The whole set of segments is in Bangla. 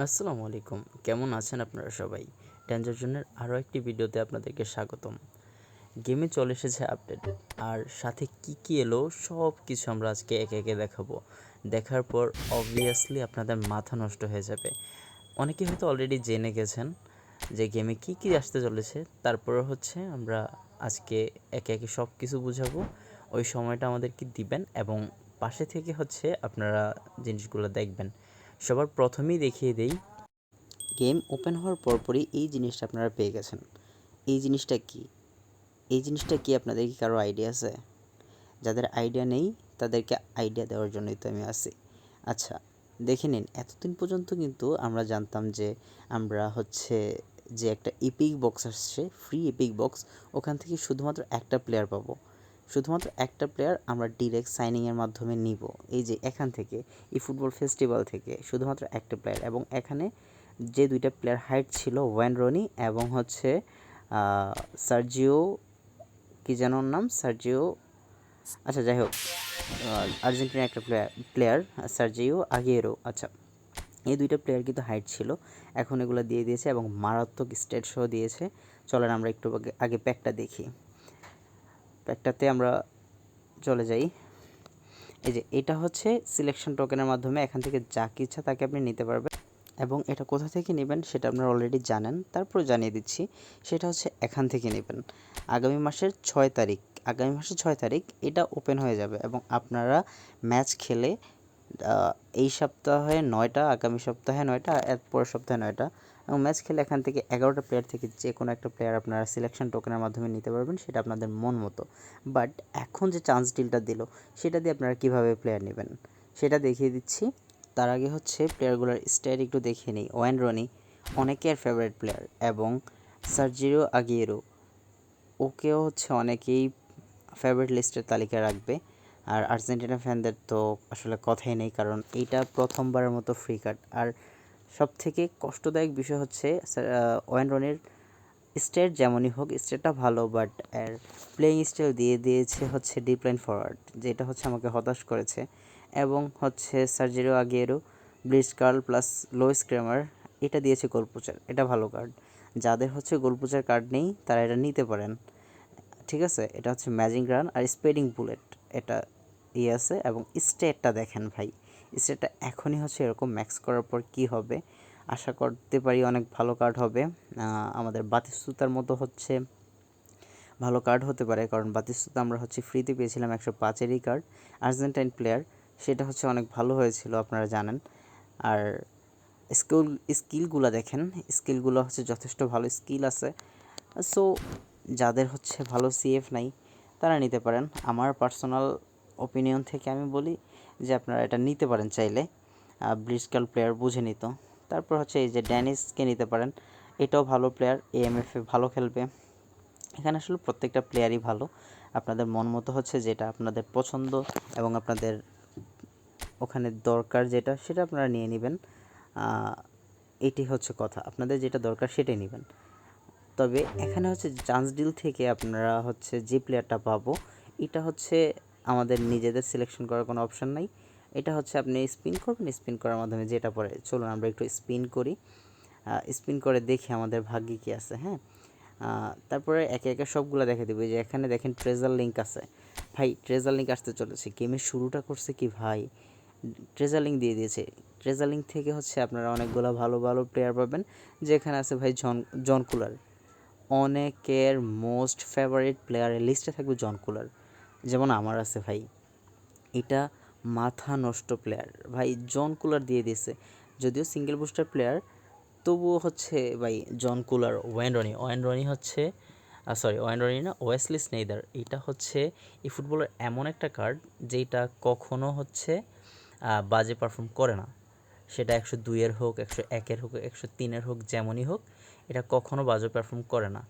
আসসালামু আলাইকুম, কেমন আছেন আপনারা সবাই? ডেঞ্জার জোনের আরও একটি ভিডিওতে আপনাদেরকে স্বাগতম। গেমে চলে এসেছে আপডেট, আর সাথে কি কি এলো সব কিছু আমরা আজকে একে একে দেখাবো। দেখার পর অবভিয়াসলি আপনাদের মাথা নষ্ট হয়ে যাবে। অনেকে হয়তো অলরেডি জেনে গেছেন যে গেমে কি কি আসতে চলেছে, তারপরে হচ্ছে আমরা আজকে একে একে সব কিছু বুঝাবো। ওই সময়টা আমাদেরকে দিবেন এবং পাশে থেকে হচ্ছে আপনারা জিনিসগুলো দেখবেন। সবার প্রথমেই দেখিয়ে দেই, গেম ওপেন হওয়ার পরপরই এই জিনিসটা আপনারা পেয়ে গেছেন। এই জিনিসটা কি? এই জিনিসটা কি আপনাদের কি কারো আইডিয়া আছে? যাদের আইডিয়া নেই তাদেরকে আইডিয়া দেওয়ার জন্যই তো আমি আছি। আচ্ছা, দেখে নিন, এতদিন পর্যন্ত কিন্তু আমরা জানতাম যে আমরা হচ্ছে যে একটা এপিক বক্স আসছে, ফ্রি এপিক বক্স, ওখান থেকে শুধুমাত্র একটা প্লেয়ার পাবো। শুধুমাত্র একটা প্লেয়ার আমরা ডিরেক্ট সাইনিংয়ের মাধ্যমে নিব। এই যে এখান থেকে, এই ফুটবল ফেস্টিভ্যাল থেকে শুধুমাত্র একটা প্লেয়ার, এবং এখানে যে দুইটা প্লেয়ার হাইড ছিল, ওয়েন রনি এবং হচ্ছে সার্জিও, কি যেন ওর নাম, সার্জিও, আচ্ছা যাই হোক, আর্জেন্টিনার একটা প্লেয়ার সার্জিও আগিয়েরো। আচ্ছা, এই দুইটা প্লেয়ার কিন্তু হাইট ছিল, এখন এগুলো দিয়ে দিয়েছে এবং মারাত্মক স্টেট সহ দিয়েছে। চলেন আমরা একটু আগে প্যাকটা দেখি। প্যাকটাতে আমরা চলে যাই। এই যে এটা হচ্ছে সিলেকশন টোকেনের মাধ্যমে এখান থেকে যাকে ইচ্ছা তাকে আপনি নিতে পারবেন, এবং এটা কোথা থেকে নেবেন সেটা আপনারা অলরেডি জানেন, তারপর জানিয়ে দিচ্ছি। সেটা হচ্ছে এখান থেকে নেবেন। আগামী মাসের 6 তারিখ, আগামী মাসের 6 তারিখ এটা ওপেন হয়ে যাবে, এবং আপনারা ম্যাচ খেলে এই সপ্তাহে 9টা, আগামী সপ্তাহে 9টা, এর পরের সপ্তাহে 9টা, এবং ম্যাচ খেলে এখান থেকে 11টা প্লেয়ার থেকে যে কোনো একটা প্লেয়ার আপনারা সিলেকশন টোকেনের মাধ্যমে নিতে পারবেন, সেটা আপনাদের মন মতো। বাট এখন যে চান্স ডিলটা দিল, সেটা দিয়ে আপনারা কীভাবে প্লেয়ার নেবেন সেটা দেখিয়ে দিচ্ছি। তার আগে হচ্ছে প্লেয়ারগুলোর স্ট্যাট একটু দেখিয়ে নিই। ওয়েন রনি অনেকের ফেভারিট প্লেয়ার, এবং সার্জিও আগিয়েরো, ওকেও হচ্ছে অনেকেই ফেভারিট লিস্টের তালিকায় রাখবে। আর আর্জেন্টিনা ফ্যানদের তো আসলে কথাই নেই, কারণ এইটা প্রথমবারের মতো ফ্রি কার্ড। আর সবথেকে কষ্টদায়ক বিষয় হচ্ছে ওয়েন রনির স্টেট যেমনই হোক, স্টেটটা ভালো, বাট এর প্লেয়িং স্টাইল দিয়ে দিয়েছে হচ্ছে ডিপ লাইন ফরওয়ার্ড, যেটা হচ্ছে আমাকে হতাশ করেছে। এবং হচ্ছে সার্জিও আগিয়েরো ব্লিটজ কার্ল প্লাস লোয়েস ক্রেমার, এটা দিয়েছে গোলপোচার, এটা ভালো কার্ড। যাদের হচ্ছে গোলপোচার কার্ড নেই তারা এটা নিতে পারেন, ঠিক আছে। এটা হচ্ছে ম্যাজিক রান আর স্পেডিং বুলেট, এটা আছে। এবং স্টেটটা দেখেন ভাই, স্টেটটা এখনই হচ্ছে এরকম ম্যাক্স করার পর কি হবে, আশা করতে পারি অনেক ভালো কার্ড হবে। আমাদের বাতিস্তুতার মতো হচ্ছে ভালো কার্ড হতে পারে, কারণ বাতিস্তুতা আমরা হচ্ছে ফ্রিতে পেয়েছিলাম 105-এরই কার্ড, আর্জেন্টাইন প্লেয়ার, সেটা হচ্ছে অনেক ভালো হয়েছিল আপনারা জানেন। আর স্কিলগুলো দেখেন, স্কিলগুলো হচ্ছে যথেষ্ট ভালো স্কিল আছে। সো যাদের হচ্ছে ভালো সিএফ নাই তারা নিতে পারেন। আমার পার্সোনাল ওপিনিয়ন থেকে আমি বলি যে আপনারা এটা নিতে পারেন চাইলে, ব্লিটজকাল প্লেয়ার বুঝে নিত। তারপর হচ্ছে এই যে ড্যানিসকে নিতে পারেন, এটাও ভালো প্লেয়ার, এএমএফে ভালো খেলবে। এখানে আসলে প্রত্যেকটা প্লেয়ারই ভালো, আপনাদের মন মতো হচ্ছে যেটা আপনাদের পছন্দ এবং আপনাদের ওখানে দরকার যেটা, সেটা আপনারা নিয়ে নেবেন। এটি হচ্ছে কথা, আপনাদের যেটা দরকার সেটাই নেবেন। তবে এখানে হচ্ছে চান্স ডিল থেকে আপনারা হচ্ছে যে প্লেয়ারটা পাবো, এটা হচ্ছে আমাদের নিজেদের সিলেকশন করার কোনো অপশান নাই। এটা হচ্ছে আপনি স্পিন করবেন, স্পিন করার মাধ্যমে যেটা পড়ে। চলুন আমরা একটু স্পিন করি, স্পিন করে দেখি আমাদের ভাগ্যে কী আছে। হ্যাঁ, তারপরে একে একে সবগুলো দেখে দেবো। যে এখানে দেখেন ট্রেজার লিঙ্ক আছে, ভাই ট্রেজার লিঙ্ক আসতে চলেছে। গেমের শুরুটা করছে কি ভাই, ট্রেজার লিঙ্ক দিয়ে দিয়েছে। ট্রেজার লিঙ্ক থেকে হচ্ছে আপনারা অনেকগুলো ভালো ভালো প্লেয়ার পাবেন। যেখানে আছে ভাই জন কুলার, অনেকের মোস্ট ফেভারিট প্লেয়ারের লিস্টে থাকবে জন কুলার, যেমন আমার আছে ভাই। এটা মাথা নষ্ট প্লেয়ার ভাই, জন কুলার দিয়ে দিয়েছে। যদিও সিঙ্গেল বুস্টার প্লেয়ার, তবুও হচ্ছে ভাই জন কুলার। ওয়েন রনি হচ্ছে, সরি ওয়েন রনি না, ওয়েসলি স্নেইদার, এটা হচ্ছে এই ফুটবলের এমন একটা কার্ড যেটা কখনো হচ্ছে বাজে পারফর্ম করে না। সেটা 102-এর হোক, 101-এর হোক, 103-এর হোক, যেমনই হোক, এটা কখনো বাজে পারফর্ম করে না,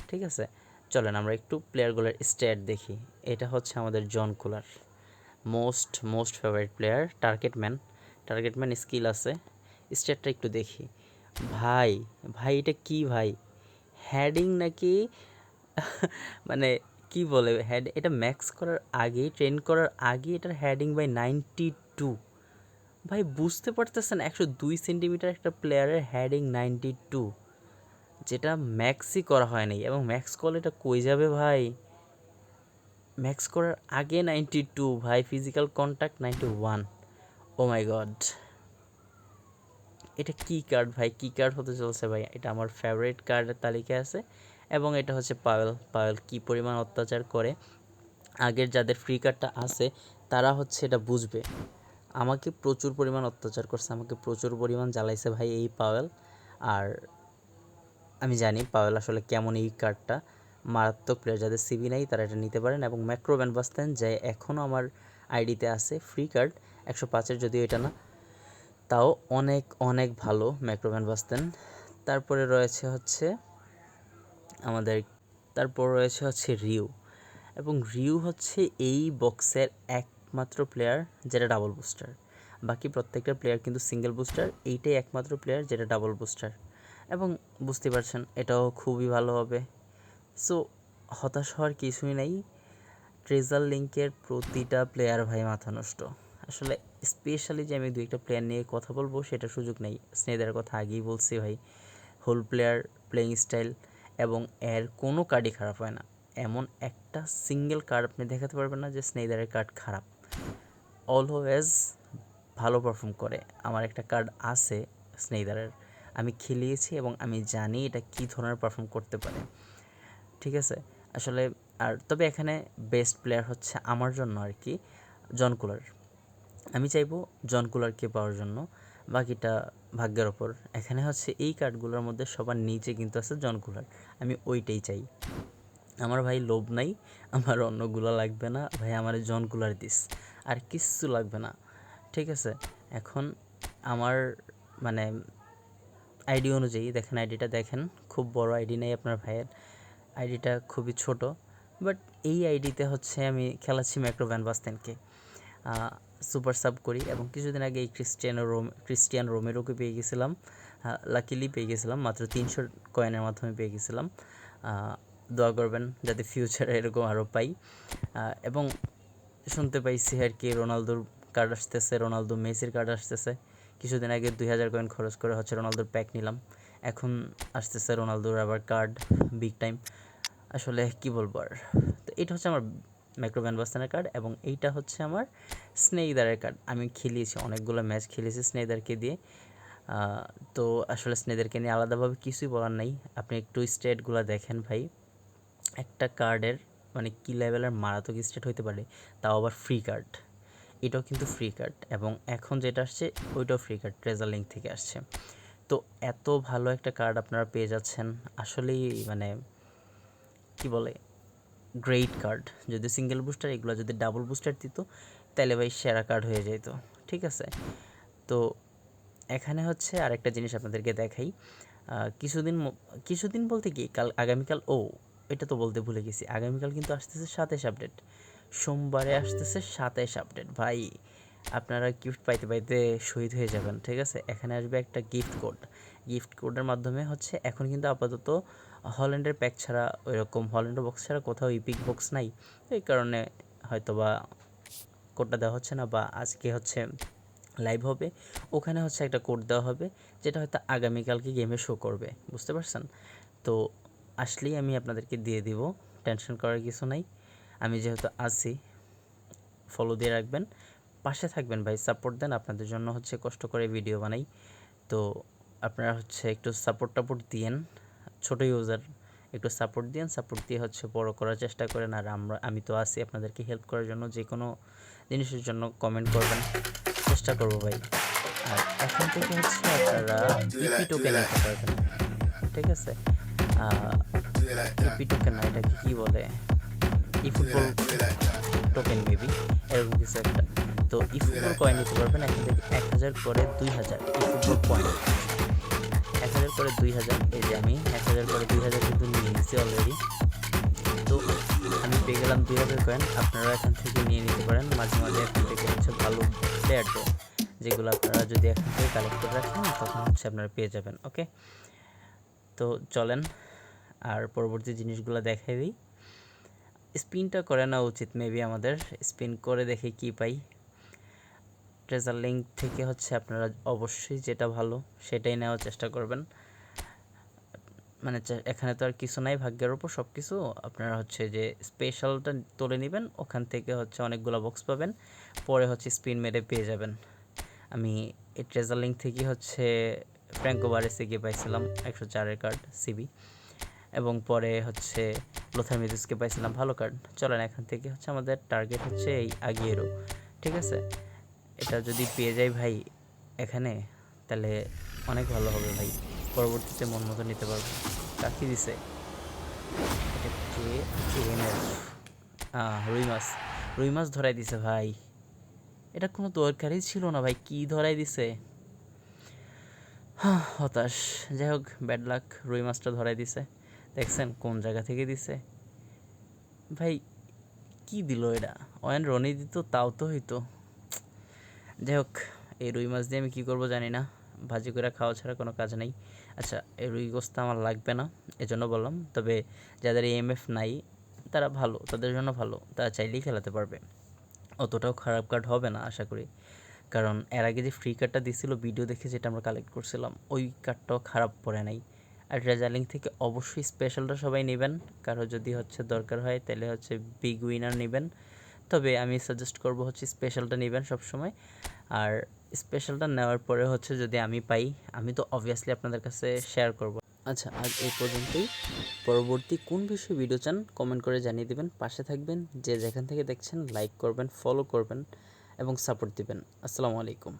ঠিক আছে। চলেন আমরা একটু প্লেয়ারগুলোর স্ট্যাট দেখি। এটা হচ্ছে আমাদের জন কুলার, most favourite player, target man skill আছে। স্ট্যাটটা একটু দেখি। ভাই ভাই এটা কি ভাই, হেডিং নাকি মানে কি বলে, এটা ম্যাক্স করার আগে, ট্রেন করার আগে এটার হেডিং বাই 92, ভাই বুঝতে পারতেছেন 102 সেন্টিমিটার একটা প্লেয়ারের হেডিং 92, যেটা ম্যাক্সই করা হয় নাই, এবং ম্যাক্স করলে এটা কই যাবে ভাই? ম্যাক্স করার আগে 92 ভাই, ফিজিক্যাল কন্ট্যাক্ট 91। ও মাই গড, এটা কি কার্ড ভাই, কি কার্ড হতে চলছে ভাই? এটা আমার ফেভারিট কার্ডের তালিকায় আছে। এবং এটা হচ্ছে পাওয়েল। পাওয়েল কী পরিমাণ অত্যাচার করে, আগের যাদের ফ্রি কার্ডটা আছে তারা হচ্ছে এটা বুঝবে। আমাকে প্রচুর পরিমাণ অত্যাচার করছে, আমাকে প্রচুর পরিমাণ জ্বালাইছে ভাই এই পাওয়েল। আর আমি জানি পাওয়েল আসলে কেমন। এই কার্ডটা মারাত্মক প্লেয়ার, যাদের সিবি নাই তারা এটা নিতে পারেন। এবং ম্যাক্রো ভ্যান বাস্তেন যে এখনও আমার আইডিতে আছে, ফ্রি কার্ড 105-এর, যদিও এটা না, তাও অনেক অনেক ভালো ম্যাক্রো ভ্যান বাস্তেন। তারপরে রয়েছে হচ্ছে আমাদের তারপর রয়েছে হচ্ছে রিউ। এবং রিউ হচ্ছে এই বক্সের একমাত্র প্লেয়ার যেটা ডাবল বুস্টার। বাকি প্রত্যেকটা প্লেয়ার কিন্তু সিঙ্গেল বুস্টার, এইটাই একমাত্র প্লেয়ার যেটা ডাবল বুস্টার। এবং বুঝতে পারছেন এটাও খুবই ভালো হবে। সো হতাশ হওয়ার কিছুই নেই। ট্রেজার লিঙ্কের প্রতিটা প্লেয়ার ভাই মাথা নষ্ট। আসলে স্পেশালি যে আমি 2-একটা প্লেয়ার নিয়ে কথা বলবো সেটা সুযোগ নেই, স্নেদের কথা আগেই বলছি ভাই। হোল প্লেয়ার, প্লেইং স্টাইল এবং এর কোনো কার্ডই খারাপ হয় না। এমন একটা সিঙ্গেল কার্ড আপনি দেখাতে পারবেন না যে স্নেইদারের কার্ড খারাপ। অলওয়েজ ভালো পারফর্ম করে। আমার একটা কার্ড আছে স্নেইদারের, আমি খেলিয়েছি এবং আমি জানি এটা কী ধরনের পারফর্ম করতে পারে। ঠিক আছে, আসলে আর তবে এখানে বেস্ট প্লেয়ার হচ্ছে আমার জন্য আর কি জন কুলার। আমি চাইবো জন কুলারকে পাওয়ার জন্য, বাকিটা ভাগ্যের ওপর। এখানে হচ্ছে এই কার্ডগুলোর মধ্যে সবার নিচে কিন্তু আছে জন কুলার, আমি ওইটাই চাই। আমার ভাই লোভ নাই, আমার অন্যগুলো লাগবে না ভাই, আমার জন কুলার দিস, আর কিচ্ছু লাগবে না। ঠিক আছে, এখন আমার মানে আইডি অনুযায়ী দেখেন, আইডিটা দেখেন, খুব বড় আইডি নেই আপনার ভাইয়ের, আইডিটা খুবই ছোট। বাট এই আইডিতে হচ্ছে আমি খেলাচ্ছি ম্যাক্রো ভ্যান বাস্তেনকে, সুপার সাব করি। এবং কিছুদিন আগে এই ক্রিস্টিয়ান রোমেরোকে পেয়ে গেছিলাম, লাকিলি পেয়ে গেছিলাম, মাত্র 300 কয়েনের মাধ্যমে পেয়ে গেছিলাম। দোয়া করবেন যাতে ফিউচারে এরকম আরও পাই। এবং শুনতে পাইছি আর কি রোনালদোর কার্ড আসতেছে, রোনালদো মেসির কার্ড আসতেছে। কিছুদিন আগে 2000 কয়েন খরচ করে হচ্ছে রোনালদোর প্যাক নিলাম, এখন আসতেছে রোনালদোর আবার কার্ড, বিগ টাইম। আসলে কি বলবো আর। তো এটা হচ্ছে আমার ম্যাক্রো ভ্যান বাস্তেনের কার্ড, এবং এইটা হচ্ছে আমার স্নেইদারের কার্ড। আমি খেলিয়েছি, অনেকগুলো ম্যাচ খেলেছি স্নেইদারকে দিয়ে। তো আসলে স্নেইদারকে নিয়ে আলাদাভাবে কিছুই বলার নাই, আপনি একটু স্টেটগুলো দেখেন ভাই। একটা কার্ডের মানে কী লেভেলের মারাত্মক স্টেট হইতে পারে, তাও আবার ফ্রি কার্ড। এটাও কিন্তু ফ্রি কার্ড, এবং এখন যেটা আসছে ওইটাও ফ্রি কার্ড, ট্রেজার লিঙ্ক থেকে আসছে। তো এত ভালো একটা কার্ড আপনারা পেয়ে যাচ্ছেন, আসলেই মানে কি বলে, গ্রেট কার্ড। যদি সিঙ্গেল বুস্টার, এগুলো যদি ডাবল বুস্টার দিত তাহলে ভাই সেরা কার্ড হয়ে যেত। ঠিক আছে, তো এখানে হচ্ছে আরেকটা জিনিস আপনাদেরকে দেখাই। কিছুদিন বলতে কি, আগামীকাল, এটা তো বলতে ভুলে গেছি, আগামীকাল কিন্তু আসতেছে 27 আপডেট, সোমবারে আসতেছে 27 আপডেট ভাই। আপনারা গিফট পাইতে পাইতে শহীদ হয়ে যাবেন। ঠিক আছে, এখানে আসবে একটা গিফট কোডের মাধ্যমে হচ্ছে, এখন কিন্তু আপাতত হল্যান্ডের প্যাক ছাড়া, ওইরকম হল্যান্ডের বক্স ছাড়া কোথাও ইপিক বক্স নাই, এই কারণে হয়তো বা কোডটা দেওয়া হচ্ছে না, বা আজকে হচ্ছে লাইভ হবে, ওখানে হচ্ছে একটা কোড দেওয়া হবে, যেটা হয়তো আগামীকালকে গেমে শো করবে, বুঝতে পারছেন? তো আসলেই আমি আপনাদেরকে দিয়ে দিব, টেনশন করার কিছু নাই। আমি যেহেতু আছি, ফলো দিয়ে রাখবেন, পাশে থাকবেন ভাই, সাপোর্ট দেন। আপনাদের জন্য হচ্ছে কষ্ট করে ভিডিও বানাই, তো আপনারা হচ্ছে একটু সাপোর্ট দিয়েন। ছোট ইউজার, একটু সাপোর্ট দিয়েন, সাপোর্ট দিয়ে হচ্ছে বড় করার চেষ্টা করেন। আর আমি তো আছি আপনাদেরকে হেল্প করার জন্য, যে কোনো জিনিসের জন্য কমেন্ট করবেন, চেষ্টা করবো ভাই। আর এখন থেকে হচ্ছে আপনারা ইপি টোকেন নিতে পারবেন। ঠিক আছে, ইপি টোকেন না, এটাকে কী বলে, ই ফুটবল টোকেন মেবি, এরকম কিছু একটা। তো ই ফুটবল কয়েন নিতে পারবেন এখান থেকে 1000 করে 2000 ই ফুটবল কয়েন, 1000 করে 2000। এই যে আমি 1000 করে 2000 কিন্তু নিয়ে নিচ্ছি অলরেডি। তো আমি পেয়ে গেলাম 2000 কয়েন, আপনারা এখান থেকে নিয়ে নিতে পারেন। মাঝে মাঝে এখান থেকে হচ্ছে ভালো প্লেয়ার দেয়, যেগুলো আপনারা যদি এখান থেকে কালেক্ট করে রাখেন তখন হচ্ছে আপনারা পেয়ে যাবেন। ওকে, তো চলেন আর পরবর্তী জিনিসগুলো দেখাই দিই। স্পিনটা করে নেওয়া উচিত মেবি আমাদের, স্পিন করে দেখে কি পাই। ট্রেজার লিঙ্ক থেকে হচ্ছে আপনারা অবশ্যই যেটা ভালো সেটাই নেওয়ার চেষ্টা করবেন। মানে এখানে তো আর কিছু নাই, ভাগ্যের উপর সব কিছু। আপনারা হচ্ছে যে স্পেশালটা তুলে নেবেন, ওখান থেকে হচ্ছে অনেকগুলো বক্স পাবেন, পরে হচ্ছে স্পিন মেরে পেয়ে যাবেন। আমি এই ট্রেজার লিঙ্ক থেকে হচ্ছে ফ্র্যাঙ্কো বারেসে গিয়ে পাইছিলাম 104-এর কার্ড সিবি, এবং পরে হচ্ছে লোথার মেথুসকে পাইছিলাম ভালো কার্ড। চলেন এখান থেকে হচ্ছে আমাদের টার্গেট হচ্ছে এই আগিয়েরও, ঠিক আছে? এটা যদি পেয়ে যাই ভাই এখানে, তাহলে অনেক ভালো হবে ভাই, পরবর্তীতে মন মতো নিতে পারবো। কাকি দিছে এটা কে? এএমএফ, রুই মাছ ধরাই দিছে ভাই। এটা কোনো দরকারই ছিল না ভাই, কি ধরাই দিছে, হতাশ। যাই হোক, ব্যাড লাক, রুই মাছটা ধরাই দিছে। দেখছেন কোন জায়গা থেকে দিছে ভাই, কি দিল এটা? অয়ন রনি দিত তাও তো হইতো। যাই হোক, এই রুই মাছ দিয়ে আমি কী করবো জানি না, ভাজি করে খাওয়া ছাড়া কোনো কাজ নেই। আচ্ছা, এই রুই গোস্ত আমার লাগবে না, এজন্য বললাম। তবে যাদের এএমএফ নাই তারা ভালো, তাদের জন্য ভালো, তারা চাইলেই খেলাতে পারবে, অতটাও খারাপ কার্ড হবে না আশা করি। কারণ এর আগে যে ফ্রি কার্ডটা দিছিল ভিডিও দেখে, যেটা আমরা কালেক্ট করছিলাম, ওই কার্ডটাও খারাপ পড়ে নাই। আর ট্রেজার লিঙ্ক থেকে অবশ্যই স্পেশালটা সবাই নেবেন, কারো যদি হচ্ছে দরকার হয় তাহলে হচ্ছে বিগ উইনার নেবেন। তবে আমি সাজেস্ট করব হচ্ছে স্পেশালটা নেবেন সবসময়। আর স্পেশালটা নেওয়ার পরে হচ্ছে যদি আমি পাই, আমি তো অবভিয়াসলি আপনাদের কাছে শেয়ার করব। আচ্ছা, আজ এই পর্যন্তই। পরবর্তী কোন বিষয়ে ভিডিও চান কমেন্ট করে জানিয়ে দেবেন, পাশে থাকবেন, যে যেখান থেকে দেখছেন লাইক করবেন, ফলো করবেন এবং সাপোর্ট দিবেন। আসসালামু আলাইকুম।